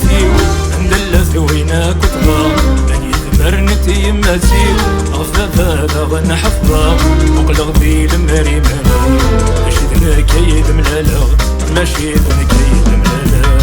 قبيليتي ندلة ثوينا كتبا أكيد مرنتي يماتي غفافا غن حفظا وقلق ذي المري مالي ماشي ذن كيد ملالا ماشي ذن كيد ملالا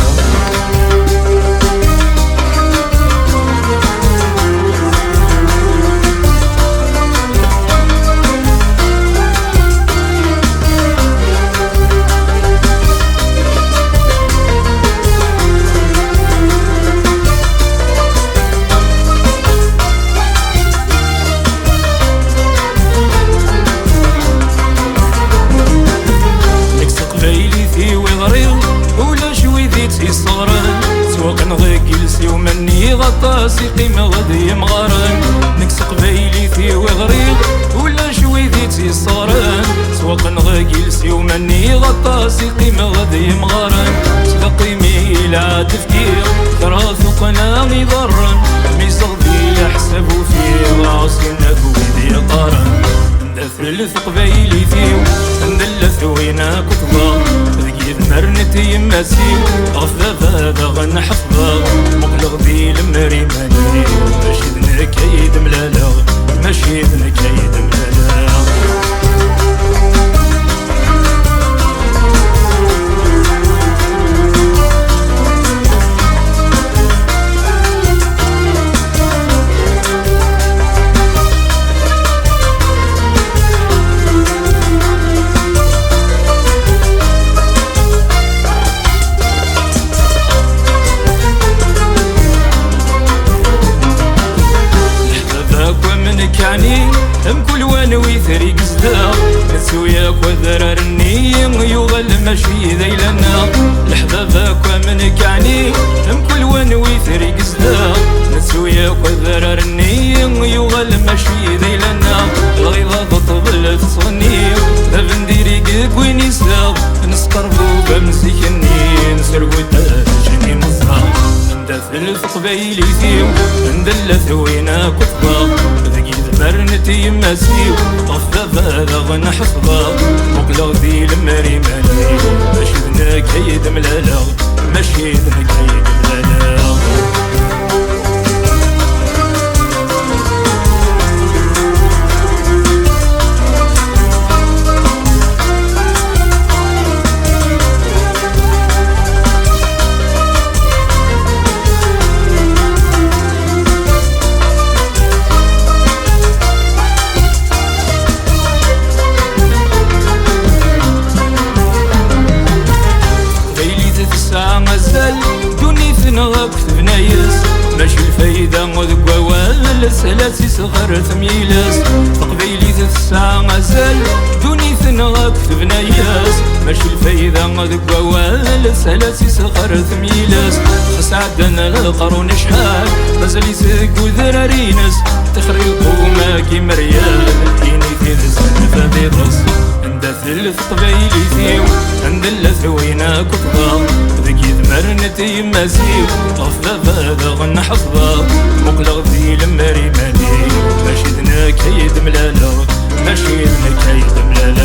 نغيكلسي ومني غطاسي قيمة غدي مغارن نكس قبيليتي وغريض ولا شويديتي صارن سواق نغيكلسي ومني غطاسي قيمة غدي مغارن صدقي ميلا تفكير كراث وقناغي ضرن ميزغدي يحسبوا في راسي نبويدي قارن ندثلث قبيليتي ندلث وينا كتبا مرنتي يماسي غفافا غن حفظا مقلق ذي المري ماني ماشي ذن كيد ملالا ماشي ذن كيد ملالا يعني هم كل وانوي ثريق زدا نسوياك وذررني يغل ماشي ذيلنا لحبابك ومنك يعني هم كل وانوي ثريق زدا نسوياك وذررني يغل ماشي ذيلنا الغيظة تطبل تصني ذا نديري وين يساق نسقربو بمسكني نسرقو تاجني مصا ندثل في قبيليتي ندلث وينا كتبا مرنتي يماسي غفافا غن حفظا وقلق ذي المري مالي ماشي ذن كيد ملالا ماشي ذن كيد ملالا ماشي الفايدة وذك ووال سلاسي صغر ثميلاس تقبيلي ذات الساعة غزال دوني ثنغاك في بناياس ماشي الفايدة وذك ووال سلاسي صغر ثميلاس خس عدنا القرون شحال مازال يسك وذرارينس تخريطو ماكي مريال كيني في الزنفة ذي الرص ندثلث قبيليتي ندلث وينا كتبا ذكي مرنتي يماسي غفافا غن حفظا مقلق ذي المري مالي ماشي ذنا كيد ملالا ماشي ذنا كيد ملالا